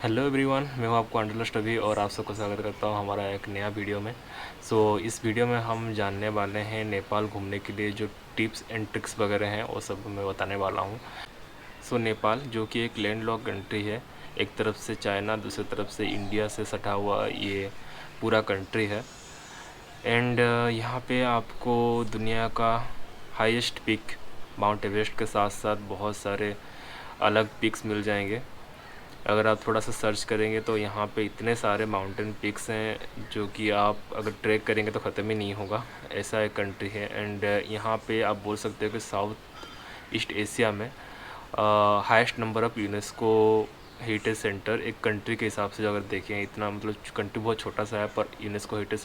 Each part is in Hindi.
हेलो एवरीवन, मैं हूं आपको अंडरलस्ट अभी और आप सबको स्वागत करता हूं हमारा एक नया वीडियो में। इस वीडियो में हम जानने वाले हैं नेपाल घूमने के लिए जो टिप्स एंड ट्रिक्स वगैरह हैं वो सब मैं बताने वाला हूं। नेपाल जो कि एक लैंडलॉक कंट्री है, एक तरफ से चाइना, दूसरी तरफ से इंडिया से सटा हुआ ये पूरा कंट्री है। एंड यहाँ पे आपको दुनिया का हाईएस्ट पीक माउंट एवरेस्ट के साथ साथ बहुत सारे अलग पिक्स मिल जाएंगे। अगर आप थोड़ा सा सर्च करेंगे तो यहाँ पे इतने सारे माउंटेन पिक्स हैं जो कि आप अगर ट्रैक करेंगे तो ख़त्म ही नहीं होगा, ऐसा एक कंट्री है। एंड यहाँ पे आप बोल सकते हो कि साउथ ईस्ट एशिया में highest number of UNESCO heritage centre एक कंट्री के हिसाब से अगर देखें, इतना मतलब कंट्री बहुत छोटा सा है पर यूनेस्को हेरिटेज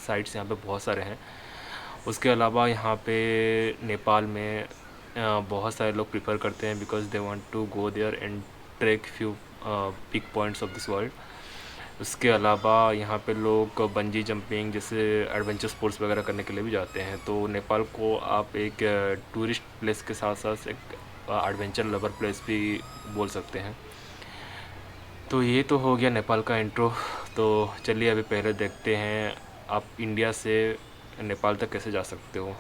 साइट्स यहाँ पे बहुत सारे हैं। उसके अलावा यहाँ पे नेपाल में बहुत सारे लोग प्रिफर करते हैं because they want to go there and trek few peak points of this world. उसके अलावा यहाँ पे लोग बंजी जंपिंग जैसे एडवेंचर स्पोर्ट्स वगैरह करने के लिए भी जाते हैं। तो नेपाल को आप एक टूरिस्ट प्लेस के साथ साथ एक एडवेंचर लवर प्लेस भी बोल सकते हैं। तो ये तो हो गया नेपाल का इंट्रो। तो चलिए अभी पहले देखते हैं आप इंडिया से नेपाल तक कैसे जा सकते हो।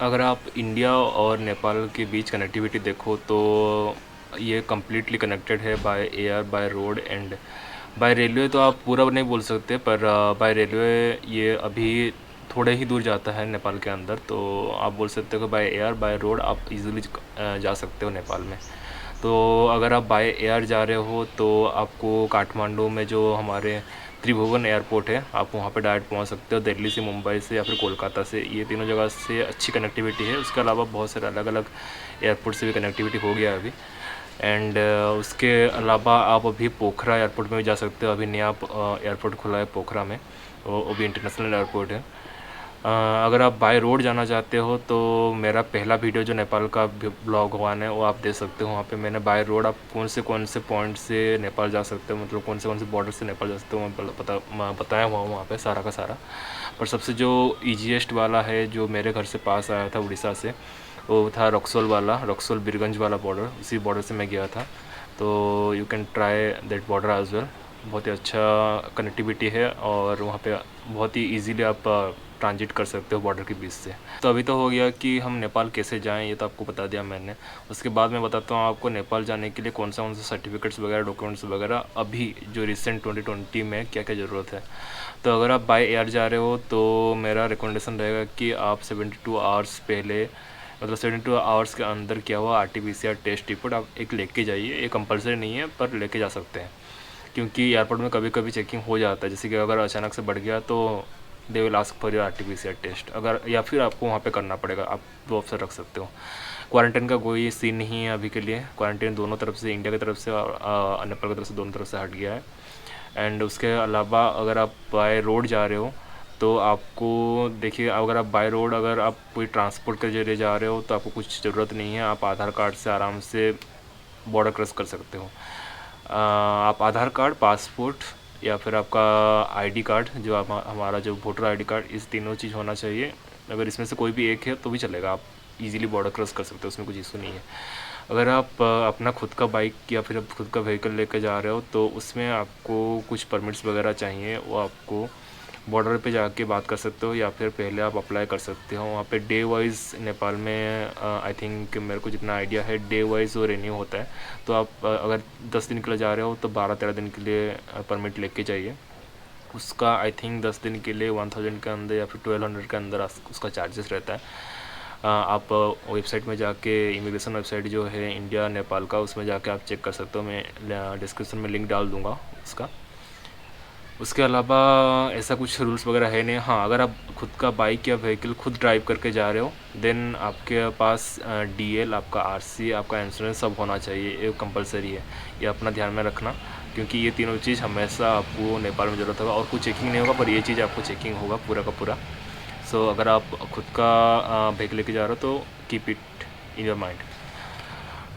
अगर आप इंडिया और नेपाल के बीच कनेक्टिविटी देखो तो ये कम्प्लीटली कनेक्टेड है by air, by road and by railway. तो आप पूरा नहीं बोल सकते पर बाय रेलवे ये अभी थोड़े ही दूर जाता है नेपाल के अंदर। तो आप बोल सकते हो कि बाय एयर, बाय रोड आप इजीली जा सकते हो नेपाल में। तो अगर आप बाय एयर जा रहे हो तो आपको काठमांडू में जो हमारे त्रिभुवन एयरपोर्ट है, आप वहाँ पे डायरेक्ट पहुँच सकते हो दिल्ली से, मुंबई से या फिर कोलकाता से। ये तीनों जगह से अच्छी कनेक्टिविटी है। उसके अलावा बहुत सारे अलग अलग एयरपोर्ट से भी कनेक्टिविटी हो गया है अभी। एंड उसके अलावा आप अभी पोखरा एयरपोर्ट में भी जा सकते हो। अभी नया एयरपोर्ट खुला है पोखरा में, वो भी इंटरनेशनल एयरपोर्ट है। अगर आप बाय रोड जाना चाहते हो तो मेरा पहला वीडियो जो नेपाल का ब्लॉग वन है वो आप देख सकते हो। वहाँ पे मैंने बाय रोड आप कौन से पॉइंट से नेपाल जा सकते हो, मतलब कौन से बॉर्डर से नेपाल जा सकते हो, मैं बताया हुआ हूँ वहाँ पे सारा का सारा। पर सबसे जो ईजीएस्ट वाला है जो मेरे घर से पास आया था उड़ीसा से, वो था रक्सौल वाला, रक्सौल बीरगंज वाला बॉर्डर। उसी बॉर्डर से मैं गया था। तो you can try that border as well. बहुत ही अच्छा कनेक्टिविटी है और वहाँ पे बहुत ही इजीली आप ट्रांजिट कर सकते हो बॉर्डर के बीच से। तो अभी तो हो गया कि हम नेपाल कैसे जाएं, ये तो आपको बता दिया मैंने। उसके बाद मैं बताता हूँ आपको नेपाल जाने के लिए कौन से सर्टिफिकेट्स वगैरह, डॉक्यूमेंट्स वगैरह अभी जो रिसेंट 2020 में क्या क्या ज़रूरत है। तो अगर आप बाय एयर जा रहे हो तो मेरा रिकमेंडेशन रहेगा कि आप 72 आवर्स पहले, मतलब 72 आवर्स के अंदर क्या हुआ RT-PCR टेस्ट रिपोर्ट आप एक लेके जाइए। ये कंपलसरी नहीं है पर लेके जा सकते हैं, क्योंकि एयरपोर्ट में कभी कभी चेकिंग हो जाता है। जैसे कि अगर अचानक से बढ़ गया तो they will ask for your RT-PCR test, अगर या फिर आपको वहाँ पे करना पड़ेगा। आप दो ऑप्शन रख सकते हो। क्वारंटाइन का कोई सीन नहीं है अभी के लिए। क्वारंटाइन दोनों तरफ से, इंडिया की तरफ से और नेपाल की तरफ से, दोनों तरफ से हट गया है। एंड उसके अलावा अगर आप बाय रोड जा रहे हो तो आपको देखिए, अगर आप बाय रोड अगर आप कोई ट्रांसपोर्ट के जरिए जा रहे हो तो आपको कुछ ज़रूरत नहीं है। आप आधार कार्ड से आराम से बॉर्डर क्रॉस कर सकते हो। आप आधार कार्ड, पासपोर्ट या फिर आपका आईडी कार्ड, जो आप हमारा जो वोटर आईडी कार्ड, इस तीनों चीज़ होना चाहिए। अगर इसमें से कोई भी एक है तो भी चलेगा, आप इजीली बॉर्डर क्रॉस कर सकते हो, उसमें कुछ इशू नहीं है। अगर आप अपना खुद का बाइक या फिर आप खुद का व्हीकल लेकर जा रहे हो तो उसमें आपको कुछ परमिट्स वगैरह चाहिए, वो आपको बॉर्डर पे जाके बात कर सकते हो या फिर पहले आप अप्लाई कर सकते हो। वहाँ पे डे वाइज नेपाल में आई थिंक, मेरे को जितना आइडिया है, डे वाइज वो रेन्यू होता है। तो आप अगर 10 दिन के लिए जा रहे हो तो 12-13 दिन के लिए परमिट लेके जाइए। उसका आई थिंक 10 दिन के लिए 1000 के अंदर या फिर 1200 के अंदर उसका चार्जेस रहता है। आप वेबसाइट में जाके, इमिग्रेशन वेबसाइट जो है इंडिया नेपाल का, उसमें जाके आप चेक कर सकते हो। मैं डिस्क्रिप्शन में लिंक डाल दूँगा उसका। उसके अलावा ऐसा कुछ रूल्स वगैरह है नहीं। हाँ, अगर आप खुद का बाइक या व्हीकल खुद ड्राइव करके जा रहे हो देन आपके पास डीएल, आपका आरसी, आपका इंश्योरेंस सब होना चाहिए, ये कंपलसरी है। ये अपना ध्यान में रखना, क्योंकि ये तीनों चीज़ हमेशा आपको नेपाल में ज़रूरत होगा। और कुछ चेकिंग नहीं होगा, पर ये चीज़ आपको चेकिंग होगा पूरा का पूरा। सो अगर आप खुद का व्हीकल लेके जा रहे हो तो keep it in your mind.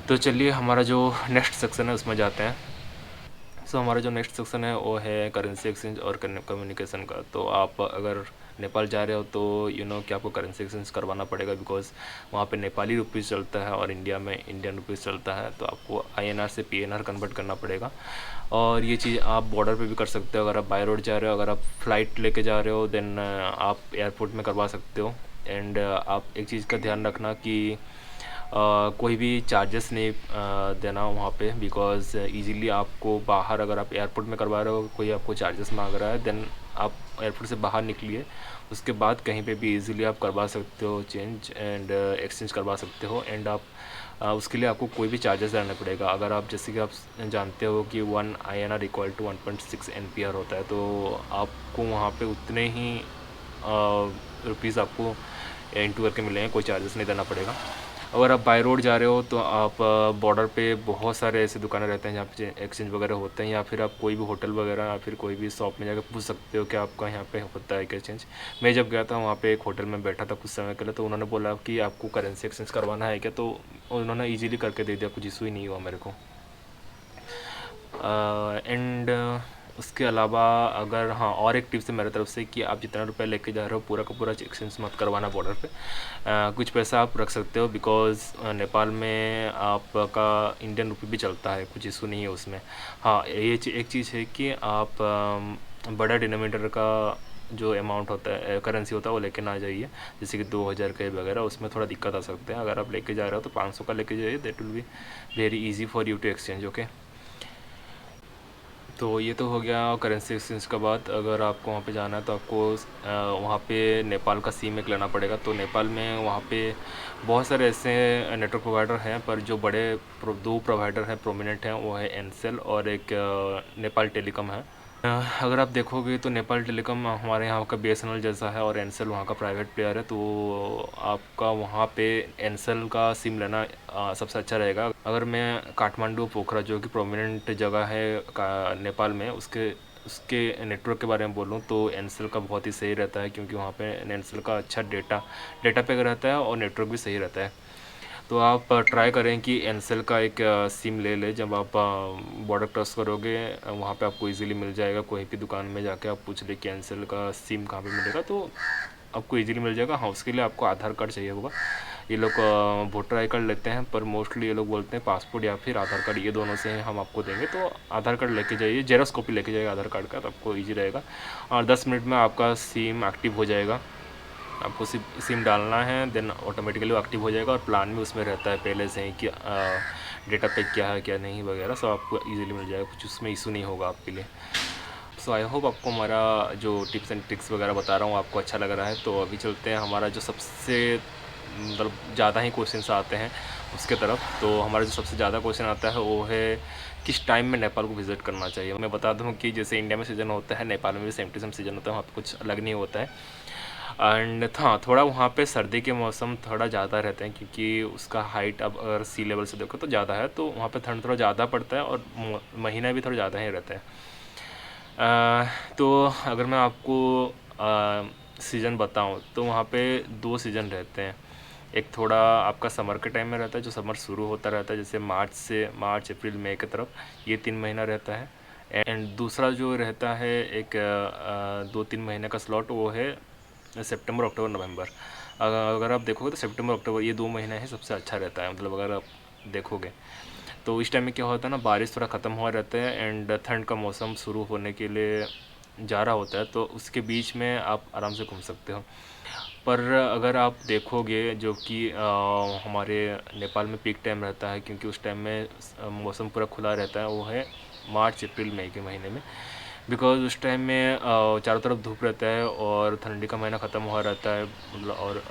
तो चलिए हमारा जो नेक्स्ट सेक्शन है उसमें जाते हैं। सो हमारा जो नेक्स्ट सेक्शन है वो है करेंसी एक्सचेंज और कम्युनिकेशन का। तो आप अगर नेपाल जा रहे हो तो कि आपको करेंसी एक्सचेंज करवाना पड़ेगा, बिकॉज़ वहाँ पे नेपाली रुपीज़ चलता है और इंडिया में इंडियन रुपीज़ चलता है। तो आपको आईएनआर से पीएनआर कन्वर्ट करना पड़ेगा। और ये चीज़ आप बॉर्डर पे भी कर सकते हो। अगर आप बाय रोड जा रहे हो, अगर आप फ़्लाइट लेके जा रहे हो देन आप एयरपोर्ट में करवा सकते हो। एंड आप एक चीज़ का ध्यान रखना कि कोई भी चार्जेस नहीं देना वहाँ पे, बिकॉज़ इजीली आपको बाहर, अगर आप एयरपोर्ट में करवा रहे हो कोई आपको चार्जेस मांग रहा है देन आप एयरपोर्ट से बाहर निकलिए। उसके बाद कहीं पे भी इजीली आप करवा सकते हो चेंज एंड एक्सचेंज करवा सकते हो। एंड आप उसके लिए आपको कोई भी चार्जेस देना पड़ेगा। अगर आप, जैसे कि आप जानते हो कि 1 INR इक्वल टू 1.6 NPR होता है, तो आपको वहाँ पे उतने ही रुपीज़ आपको इंटू करके मिलेंगे, कोई चार्जेस नहीं देना पड़ेगा। अगर आप बाय रोड जा रहे हो तो आप बॉर्डर पे बहुत सारे ऐसे दुकानें रहते हैं जहाँ पे एक्सचेंज वगैरह होते हैं, या फिर आप कोई भी होटल वगैरह या फिर कोई भी शॉप में जाकर पूछ सकते हो कि आपका यहाँ पे होता है क्या एक्सचेंज। मैं जब गया था वहाँ पे एक होटल में बैठा था कुछ समय के लिए, तो उन्होंने बोला कि आपको करेंसी एक्सचेंज करवाना है क्या, तो उन्होंने ईजिली करके दे दिया, कुछ इशू ही नहीं हुआ मेरे को। एंड उसके अलावा अगर, हाँ, और एक टिप्स है मेरी तरफ से कि आप जितना रुपया लेके जा रहे हो पूरा का पूरा एक्सचेंज मत करवाना बॉर्डर पे। कुछ पैसा आप रख सकते हो, बिकॉज़ नेपाल में आपका इंडियन रुपी भी चलता है, कुछ इशू नहीं है उसमें। हाँ, ये एक चीज़ है कि आप बड़ा डिनोमिनेटर का जो अमाउंट होता है, करेंसी होता है, वो लेके ना जाइए। जैसे कि 2000 के वगैरह, उसमें थोड़ा दिक्कत आ सकते हैं। अगर आप लेके जा रहे हो तो 500 का लेके जाइए, that will be very easy for you to exchange. Okay, तो ये तो हो गया करेंसी एक्सचेंज का बात। अगर आपको वहाँ पे जाना है तो आपको वहाँ पे नेपाल का सिम एक लेना पड़ेगा। तो नेपाल में वहाँ पे बहुत सारे ऐसे नेटवर्क प्रोवाइडर हैं, पर जो बड़े दो प्रोवाइडर हैं प्रोमिनेंट हैं, वो है एनसेल और एक नेपाल टेलीकॉम है। अगर आप देखोगे तो नेपाल टेलीकॉम हमारे यहाँ का BSNL जैसा है और एनसेल वहाँ का प्राइवेट प्लेयर है। तो आपका वहाँ पे एनसेल का सिम लेना सबसे अच्छा रहेगा। अगर मैं काठमांडू, पोखरा जो कि प्रोमिनेंट जगह है नेपाल में, उसके उसके नेटवर्क के बारे में बोलूँ तो एनसेल का बहुत ही सही रहता है, क्योंकि वहाँ पे एनसेल का अच्छा डेटा पैक रहता है और नेटवर्क भी सही रहता है। तो आप ट्राई करें कि एनसेल का एक सिम ले लें। जब आप बॉर्डर क्रॉस करोगे वहाँ पे आपको इजीली मिल जाएगा। कोई भी दुकान में जाके आप पूछ ले कि एनसेल का सिम कहाँ पे मिलेगा, तो आपको इजीली मिल जाएगा। हाँ, उसके लिए आपको आधार कार्ड चाहिए होगा। ये लोग वोटर आई कार्ड लेते हैं, पर मोस्टली ये लोग बोलते हैं पासपोर्ट या फिर आधार कार्ड, ये दोनों से हम आपको देंगे। तो आधार कार्ड लेके जाइए, जेरॉक्स कॉपी लेके जाइए आधार कार्ड का, तो आपको ईजी रहेगा। और 10 मिनट में आपका सिम एक्टिव हो जाएगा। आपको सिम डालना है देन ऑटोमेटिकली वो एक्टिव हो जाएगा, और प्लान में उसमें रहता है पहले से ही कि डेटा पैक क्या है क्या नहीं वगैरह, सब आपको इजीली मिल जाएगा, कुछ उसमें इशू नहीं होगा आपके लिए। सो आई होप आपको हमारा जो टिप्स एंड ट्रिक्स वगैरह बता रहा हूँ आपको अच्छा लग रहा है। तो अभी चलते हैं हमारा जो सबसे, मतलब ज़्यादा ही क्वेश्चंस आते हैं उसके तरफ। तो हमारा जो सबसे ज़्यादा क्वेश्चन आता है वो है किस टाइम में नेपाल को विज़िट करना चाहिए। मैं बता दूँ कि जैसे इंडिया में सीज़न होता है, नेपाल में भी सेम टू सेम सीज़न होता है, वहाँ पे कुछ अलग नहीं होता है। एंड हाँ, थोड़ा वहाँ पे सर्दी के मौसम थोड़ा ज़्यादा रहते हैं, क्योंकि उसका हाइट अब अगर सी लेवल से देखो तो ज़्यादा है, तो वहाँ पे ठंड थोड़ा ज़्यादा पड़ता है और महीना भी थोड़ा ज़्यादा ही रहता है। तो अगर मैं आपको सीज़न बताऊँ तो वहाँ पे 2 सीज़न रहते हैं। एक थोड़ा आपका समर के टाइम में रहता है, जो समर शुरू होता रहता है, जैसे मार्च, अप्रैल, मई की तरफ, ये 3 महीना रहता है। एंड दूसरा जो रहता है एक 2-3 महीने का स्लॉट, वो है सितंबर, अक्टूबर, नवंबर। अगर आप देखोगे तो सितंबर, अक्टूबर ये 2 महीने हैं सबसे अच्छा रहता है, मतलब अगर आप देखोगे तो इस टाइम में क्या होता है ना, बारिश थोड़ा ख़त्म हुआ रहता है एंड ठंड का मौसम शुरू होने के लिए जा रहा होता है, तो उसके बीच में आप आराम से घूम सकते हो। पर अगर आप देखोगे जो कि हमारे नेपाल में पीक टाइम रहता है, क्योंकि उस टाइम में मौसम पूरा खुला रहता है, वो है मार्च, अप्रैल, मई के महीने में। बिकॉज़ उस टाइम में चारों तरफ धूप रहता है और ठंडी का महीना ख़त्म हुआ रहता है, मतलब और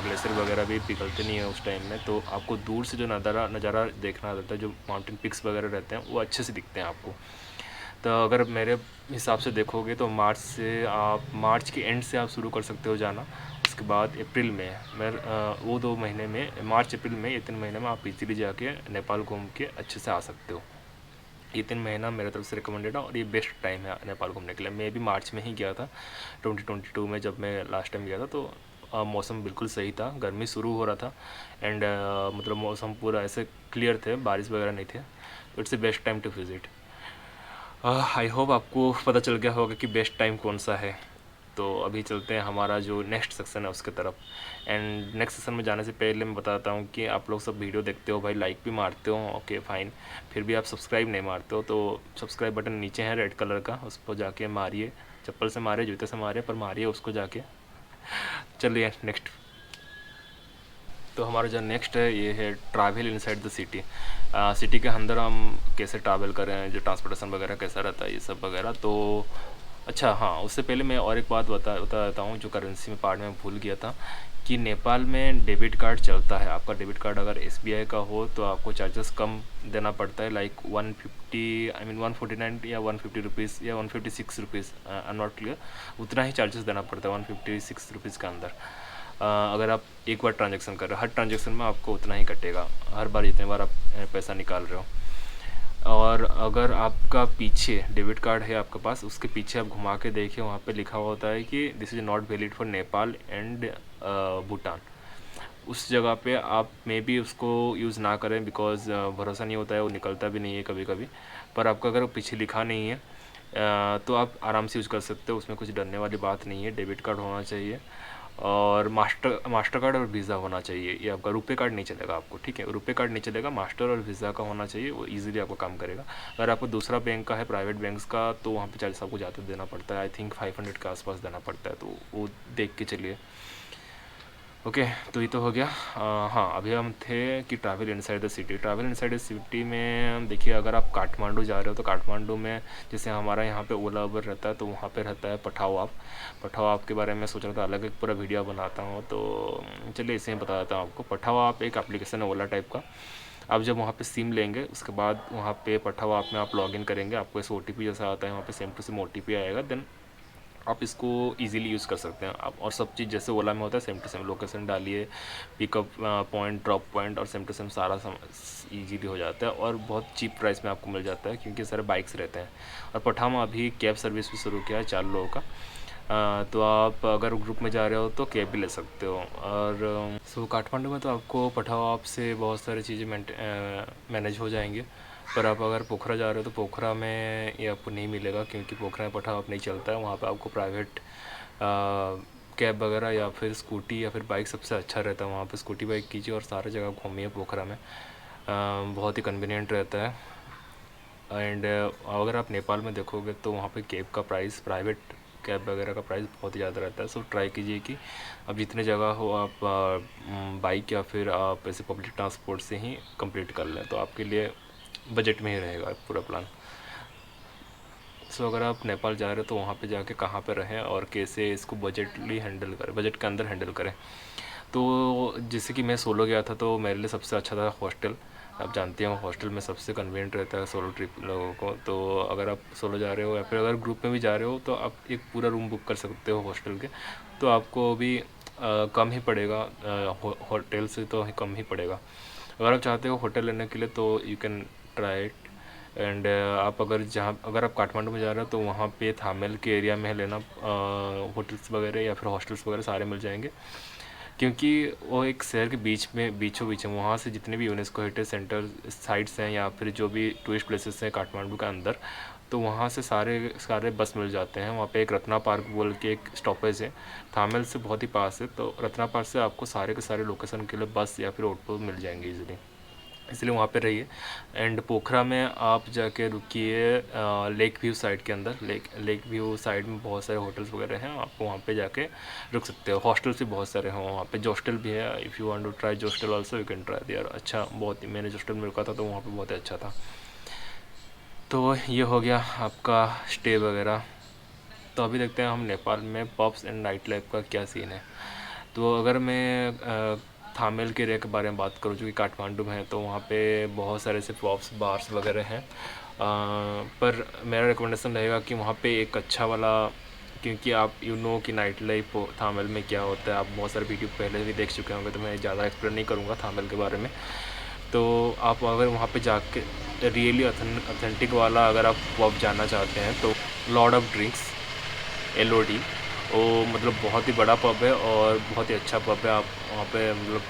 ग्लेशियर वगैरह भी पिघलते नहीं है उस टाइम में, तो आपको दूर से जो नज़ारा देखना रहता है, जो माउंटेन पिक्स वगैरह रहते हैं वो अच्छे से दिखते हैं आपको। तो अगर मेरे हिसाब से देखोगे तो मार्च के एंड से आप शुरू कर सकते हो जाना। उसके बाद अप्रैल में वो 2 महीने में, मार्च अप्रैल में, ये 3 महीने में आप इजीली जाके नेपाल घूम के अच्छे से आ सकते हो। ये 3 महीना मेरे तरफ से रिकमेंडेड है और ये बेस्ट टाइम है नेपाल घूमने के लिए। मैं भी मार्च में ही गया था 2022 में, जब मैं लास्ट टाइम गया था। तो मौसम बिल्कुल सही था, गर्मी शुरू हो रहा था एंड मतलब मौसम पूरा ऐसे क्लियर थे, बारिश वगैरह नहीं थे। तो it's a best time to visit. I hope आपको पता चल गया होगा कि बेस्ट टाइम कौन सा है। तो अभी चलते हैं हमारा जो नेक्स्ट सेक्शन है उसके तरफ। एंड नेक्स्ट सेक्शन में जाने से पहले मैं बताता हूँ कि आप लोग सब वीडियो देखते हो भाई, लाइक भी मारते हो, ओके फाइन, फिर भी आप सब्सक्राइब नहीं मारते हो। तो सब्सक्राइब बटन नीचे है रेड कलर का, उस पर जाके मारिए, चप्पल से मारिए, जूते से मारिए, पर मारिए उसको जाके। चलिए नेक्स्ट। तो हमारा जो नेक्स्ट है ये है travel inside the city. City के अंदर हम कैसे ट्रैवल करें, जो ट्रांसपोर्टेशन वगैरह कैसा रहता है, ये सब वगैरह। तो अच्छा हाँ, उससे पहले मैं और एक बात बता देता हूँ जो करेंसी में पार्ट में भूल गया था, कि नेपाल में डेबिट कार्ड चलता है। आपका डेबिट कार्ड अगर SBI का हो तो आपको चार्जेस कम देना पड़ता है, लाइक 150, आई मीन 149 या 150 रुपीज़ या 156 rupees, I am not clear, उतना ही चार्जेस देना पड़ता है 156 रुपीज़ के अंदर। अगर आप एक बार ट्रांजेक्शन कर रहे हो, हर ट्रांजेक्शन में आपको उतना ही कटेगा, हर बार जितने बार आप पैसा निकाल रहे हो। और अगर आपका पीछे डेबिट कार्ड है आपके पास, उसके पीछे आप घुमा के देखिए, वहाँ पे लिखा होता है कि this is not valid for Nepal and Bhutan. उस जगह पे आप मे बी उसको यूज़ ना करें, बिकॉज़ भरोसा नहीं होता है, वो निकलता भी नहीं है कभी कभी। पर आपका अगर पीछे लिखा नहीं है तो आप आराम से यूज़ कर सकते हो, उसमें कुछ डरने वाली बात नहीं है। डेबिट कार्ड होना चाहिए और मास्टर कार्ड और वीज़ा होना चाहिए। ये आपका रुपए कार्ड नहीं चलेगा आपको, ठीक है, रुपए कार्ड नहीं चलेगा, मास्टर और वीज़ा का होना चाहिए, वो इजीली आपको काम करेगा। अगर आपको दूसरा बैंक का है, प्राइवेट बैंक्स का, तो वहाँ पे चार्जेस आपको ज़्यादा देना पड़ता है, आई थिंक 500 के आसपास देना पड़ता है, तो वो देख के चलिए। ओके, तो ये तो हो गया। हाँ, अभी हम थे कि travel inside the city. Travel inside the city में देखिए, अगर आप काठमांडू जा रहे हो तो काठमांडू में जैसे हमारा यहाँ पे ओला उबर रहता है, तो वहाँ पे रहता है पठाओ आप। पठाओ आप के बारे में सोच रहा था अलग एक पूरा वीडियो बनाता हूँ, तो चलिए इसे ही बता देता हूँ आपको। पठाओ आप एक एप्लीकेशन है ओला टाइप का। आप जब वहाँ पे सिम लेंगे, उसके बाद वहाँ पे पठाओ आप में आप लॉगिन करेंगे, आपको ऐसे OTP जैसा आता है, वहाँ पे सेम टू सेम OTP आएगा, देन आप इसको इजीली यूज़ कर सकते हैं आप। और सब चीज़ जैसे ओला में होता है, सेम टू सेम लोकेशन डालिए, पिकअप पॉइंट, ड्रॉप पॉइंट, और सेम टू सेम सारा इजीली हो जाता है और बहुत चीप प्राइस में आपको मिल जाता है, क्योंकि सारे बाइक्स रहते हैं। और पठाओ में अभी कैब सर्विस भी शुरू किया है 4 लोगों का। तो आप अगर ग्रुप में जा रहे हो तो कैब भी ले सकते हो। और सो काठमांडू में तो आपको पठाओ आप से बहुत सारी चीज़ें मैनेज हो जाएंगे। पर आप अगर पोखरा जा रहे हो तो पोखरा में ये आपको नहीं मिलेगा, क्योंकि पोखरा में पठाओ आप नहीं चलता है। वहाँ पे आपको प्राइवेट कैब वगैरह या फिर स्कूटी या फिर बाइक सबसे अच्छा रहता है। वहाँ पे स्कूटी बाइक कीजिए और सारे जगह घूमिए पोखरा में, बहुत ही कन्वीनियंट रहता है। एंड अगर आप नेपाल में देखोगे तो वहाँ पे कैब का प्राइस, प्राइवेट कैब वगैरह का प्राइस बहुत ही ज़्यादा रहता है। सो ट्राई कीजिए कि अब जितने जगह हो आप बाइक या फिर आप ऐसे पब्लिक ट्रांसपोर्ट से ही कंप्लीट कर लें, तो आपके लिए बजट में ही रहेगा पूरा प्लान। सो अगर आप नेपाल जा रहे हो तो वहाँ पे जाके कहाँ पे रहें और कैसे इसको बजटली हैंडल करें, बजट के अंदर हैंडल करें। तो जैसे कि मैं सोलो गया था तो मेरे लिए सबसे अच्छा था हॉस्टल। आप जानते हो हॉस्टल में सबसे कन्वीनियंट रहता है सोलो ट्रिप लोगों को। तो अगर आप सोलो जा रहे हो या फिर अगर ग्रुप में भी जा रहे हो तो आप एक पूरा रूम बुक कर सकते हो हॉस्टल के, तो आपको भी कम ही पड़ेगा, होटल से तो कम ही पड़ेगा। अगर आप चाहते हो होटल लेने के लिए तो you can try it. And आप अगर आप काठमांडू में जा रहे हो तो वहाँ पे थामेल के एरिया में लेना, होटल्स वगैरह या फिर हॉस्टल्स वगैरह सारे मिल जाएंगे, क्योंकि वो एक शहर के बीच में बीचों बीच है। वहाँ से जितने भी यूनेस्को हेरिटेज सेंटर साइट्स हैं या फिर जो भी टूरिस्ट प्लेसेस हैं काठमांडू के अंदर, तो वहाँ से सारे सारे बस मिल जाते हैं। वहाँ पे एक रत्ना पार्क बोल के एक स्टॉपेज है, थामेल से बहुत ही पास है, तो रत्ना पार्क से आपको सारे के सारे लोकेशन के लिए बस या फिर ऑटो मिल जाएंगे इजीली, इसलिए वहाँ पे रहिए। एंड पोखरा में आप जाके रुकिए लेक व्यू साइड के अंदर। लेक व्यू साइड में बहुत सारे होटल्स वगैरह हैं, आप वहाँ पे जाके रुक सकते हो। हॉस्टल्स भी बहुत सारे हैं वहाँ पे, जोस्टल भी है। If you want to try Zostel also you can try there. अच्छा, बहुत ही, मैंने जोस्टल में रुका था तो वहाँ पे बहुत ही अच्छा था। तो ये हो गया आपका स्टे वगैरह। तो अभी देखते हैं हम नेपाल में पब्स एंड नाइट लाइफ का क्या सीन है। तो अगर मैं थामेल के एरिया के बारे में बात करूँ जो कि काठमांडू में है, तो वहाँ पे बहुत सारे ऐसे पब्स बार्स वगैरह हैं पर मेरा रिकमेंडेशन रहेगा कि वहाँ पे एक अच्छा वाला, क्योंकि आप कि नाइट लाइफ थामेल में क्या होता है, आप बहुत सारे वीडियो पहले भी देख चुके होंगे, तो मैं ज़्यादा एक्सप्लेन नहीं करूँगा थामेल के बारे में। तो आप अगर वहाँ पे जाके रियली ऑथेंटिक वाला अगर आप पब जाना चाहते हैं तो लॉर्ड ऑफ ड्रिंक्स, LOD, वो मतलब बहुत ही बड़ा पब है और बहुत ही अच्छा पब है। आप वहाँ पे मतलब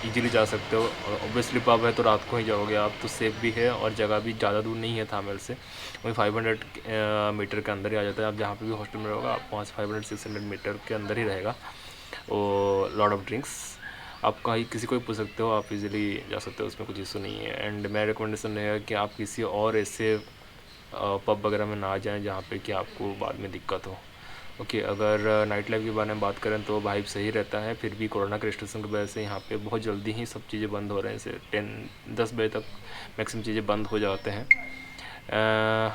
इजीली जा सकते हो, और ऑब्वियसली पब है तो रात को ही जाओगे आप, तो सेफ़ भी है और जगह भी ज़्यादा दूर नहीं है थामेल से, वही 500 मीटर के अंदर ही आ जाता है। आप जहाँ पे भी हॉस्टल में रहोगा आप वहाँ से 500-600 मीटर के अंदर ही रहेगा वो लॉर्ड ऑफ ड्रिंक्स। आप कहीं किसी को भी पूछ सकते हो, आप इजीली जा सकते हो, उसमें कुछ इशू नहीं है। एंड मेरा रिकमेंडेशन रहेगा कि आप किसी और ऐसे पब वगैरह में ना जाएं जहाँ पे कि आपको बाद में दिक्कत हो। ओके, अगर नाइट लाइफ के बारे में बात करें तो वाइब सही रहता है, फिर भी कोरोना के रिस्ट्रिक्शन की वजह से यहाँ पे बहुत जल्दी ही सब चीज़ें बंद हो रहे हैं। जैसे 10-10 बजे तक मैक्सिमम चीज़ें बंद हो जाते हैं।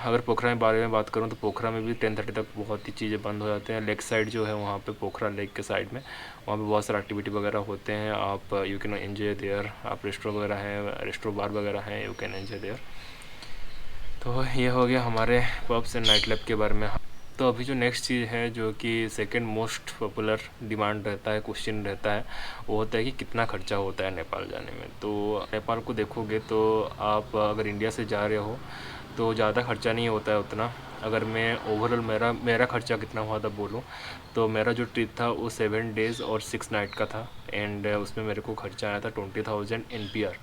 अगर पोखरा के बारे में बात करूँ तो पोखरा में भी 10:30 तक बहुत ही चीज़ें बंद हो जाते हैं। लेक साइड जो है वहाँ पे, पोखरा लेक के साइड में, वहाँ पे बहुत सारे एक्टिविटी वगैरह होते हैं। आप यू कैन एंजॉय देयर, आप रेस्टोरेंट वगैरह हैं, रेस्टोरेंट बार वगैरह हैं, यू कैन एंजॉय देयर। तो ये हो गया हमारे पब्स एंड नाइट लाइफ के बारे में। तो अभी जो नेक्स्ट चीज़ है, जो कि सेकंड मोस्ट पॉपुलर डिमांड रहता है, क्वेश्चन रहता है, वो होता है कि कितना खर्चा होता है नेपाल जाने में। तो नेपाल को देखोगे तो आप अगर इंडिया से जा रहे हो तो ज़्यादा खर्चा नहीं होता है उतना। अगर मैं ओवरऑल मेरा खर्चा कितना हुआ था बोलूँ, तो मेरा जो ट्रिप था वो 7 डेज़ और 6 नाइट का था। एंड उसमें मेरे को खर्चा आया था 20,000 NPR,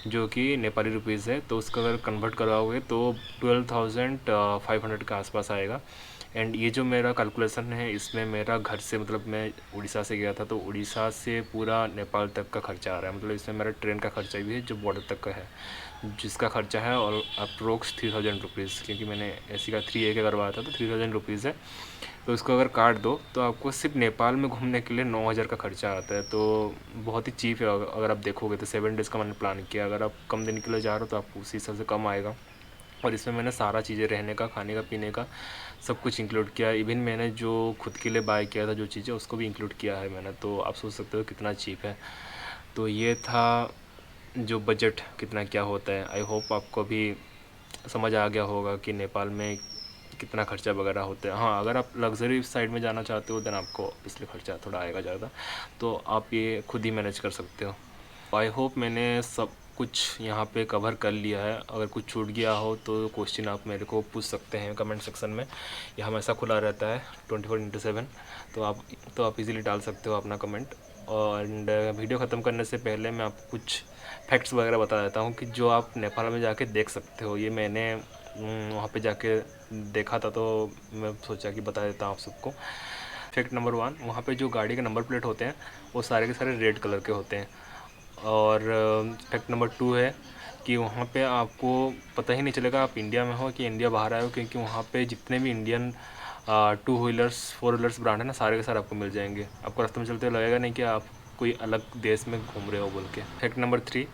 जो कि नेपाली रुपीज़ है। तो उसका अगर कन्वर्ट कराओगे तो 12,500 के आसपास आएगा। एंड ये जो मेरा कैलकुलेशन है, इसमें मेरा घर से, मतलब मैं उड़ीसा से गया था, तो उड़ीसा से पूरा नेपाल तक का खर्चा आ रहा है। मतलब इसमें मेरा ट्रेन का खर्चा भी है जो बॉर्डर तक का है, जिसका खर्चा है और अप्रोक्स 3,000 रुपीज़, क्योंकि मैंने AC का 3A का करवाया था, तो 3,000 रुपीज़ है। तो इसको अगर काट दो तो आपको सिर्फ नेपाल में घूमने के लिए 9,000 का खर्चा आता है। तो बहुत ही चीप है अगर आप देखोगे तो। 7 डेज़ का मैंने प्लान किया, अगर आप कम दिन के लिए जा रहे हो तो आपको उसी हिसाब से कम आएगा। और इसमें मैंने सारा चीज़ें, रहने का, खाने का, पीने का, सब कुछ इंक्लूड किया है। इवन मैंने जो खुद के लिए बाय किया था जो चीज़ें, उसको भी इंक्लूड किया है मैंने। तो आप सोच सकते हो कितना चीप है। तो ये था जो बजट कितना क्या होता है। आई होप आपको भी समझ आ गया होगा कि नेपाल में कितना खर्चा वगैरह होता है। हाँ, अगर आप लग्जरी साइड में जाना चाहते हो देन आपको इसलिए खर्चा थोड़ा आएगा ज़्यादा, तो आप ये खुद ही मैनेज कर सकते हो। आई होप मैंने सब कुछ यहाँ पे कवर कर लिया है। अगर कुछ छूट गया हो तो क्वेश्चन आप मेरे को पूछ सकते हैं कमेंट सेक्शन में, ये हमेशा खुला रहता है 24/7। तो आप इजीली डाल सकते हो अपना कमेंट। एंड वीडियो ख़त्म करने से पहले मैं आपको कुछ फैक्ट्स वगैरह बता देता हूँ कि जो आप नेपाल में जाके देख सकते हो। ये मैंने वहाँ पे जाके देखा था, तो मैं सोचा कि बता देता हूँ आप सबको। फैक्ट नंबर 1, वहाँ पे जो गाड़ी के नंबर प्लेट होते हैं वो सारे के सारे रेड कलर के होते हैं। और फैक्ट नंबर 2 है कि वहाँ पे आपको पता ही नहीं चलेगा आप इंडिया में हो कि इंडिया बाहर आए हो, क्योंकि वहाँ पे जितने भी इंडियन 2 व्हीलर्स 4 व्हीलर्स ब्रांड है ना, सारे के सारे आपको मिल जाएंगे। आपको रास्ते में चलते लगेगा नहीं कि आप कोई अलग देश में घूम रहे हो बोल के। फैक्ट नंबर 3,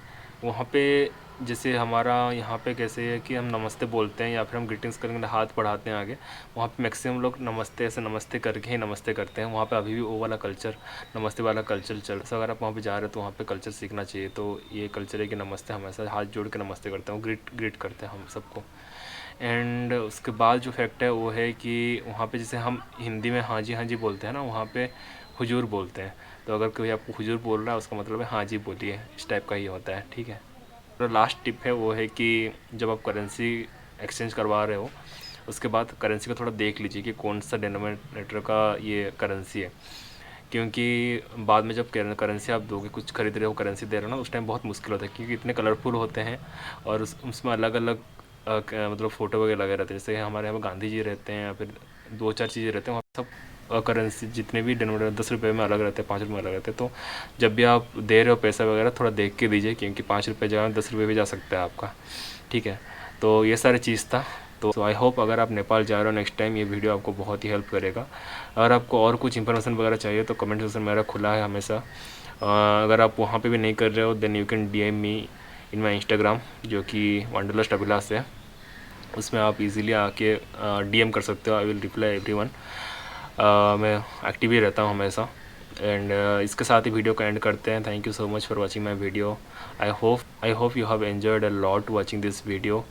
वहाँ पे जैसे हमारा यहाँ पे कैसे है कि हम नमस्ते बोलते हैं या फिर हम ग्रीटिंग्स करेंगे, हाथ बढ़ाते हैं आगे, वहाँ पे मैक्सिमम लोग नमस्ते ऐसे नमस्ते करके ही नमस्ते करते हैं। वहाँ पे अभी भी वो वाला कल्चर, नमस्ते वाला कल्चर चल। तो अगर आप वहाँ पे जा रहे हो तो वहाँ पे कल्चर सीखना चाहिए। तो ये कल्चर है कि नमस्ते, हमेशा हाथ जोड़ के नमस्ते करते हैं, ग्रीट करते हैं हम सबको। एंड उसके बाद जो फैक्ट है वो है कि वहाँ पे जैसे हम हिंदी में हाँ जी बोलते हैं ना, वहाँ पे हुजूर बोलते हैं। तो अगर कोई आपको हुजूर बोल रहा है उसका मतलब है हाँ जी बोलिए, इस टाइप का ही होता है, ठीक है। तो लास्ट टिप है वो है कि जब आप करेंसी एक्सचेंज करवा रहे हो उसके बाद करेंसी को थोड़ा देख लीजिए कि कौन सा डिनोमिनेटर का ये करेंसी है, क्योंकि बाद में जब करेंसी आप दोगे, कुछ खरीद रहे हो करेंसी दे रहे हो ना, उस टाइम बहुत मुश्किल होता है, क्योंकि इतने कलरफुल होते हैं और उसमें अलग अलग मतलब फ़ोटो वगैरह लगे रहते हैं। जैसे हमारे यहाँ गांधी जी रहते हैं या फिर 2-4 चीज़ें रहते हैं, वहाँ सब करेंसी जितने भी डिनोमिनेटर 10 रुपये में अलग रहते हैं, 5 रुपये में अलग रहते हैं। तो जब भी आप दे रहे हो पैसा वगैरह थोड़ा देख के दीजिए, क्योंकि 5 रुपये जगह 10 रुपये भी जा सकता है आपका, ठीक है। तो ये सारी चीज़ था। तो आई होप अगर आप नेपाल जा रहे हो नेक्स्ट टाइम, ये वीडियो आपको बहुत ही हेल्प करेगा। अगर आपको और कुछ इन्फॉर्मेशन वगैरह चाहिए तो कमेंट सेक्शन मेरा खुला है हमेशा। अगर आप वहाँ पे भी नहीं कर रहे हो then you can DM me in my Instagram, जो कि वंडरलस्ट अभिलाष है। उसमें आप इजीली आके DM कर सकते हो, आई विल रिप्लाई एवरीवन। मैं एक्टिव ही रहता हूँ हमेशा। एंड इसके साथ ही वीडियो को एंड करते हैं। Thank you so much for watching my video. I hope you have enjoyed a lot watching this video.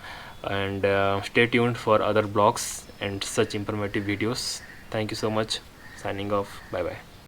and stay tuned for other blogs and such informative videos. Thank you so much. Signing off. Bye bye.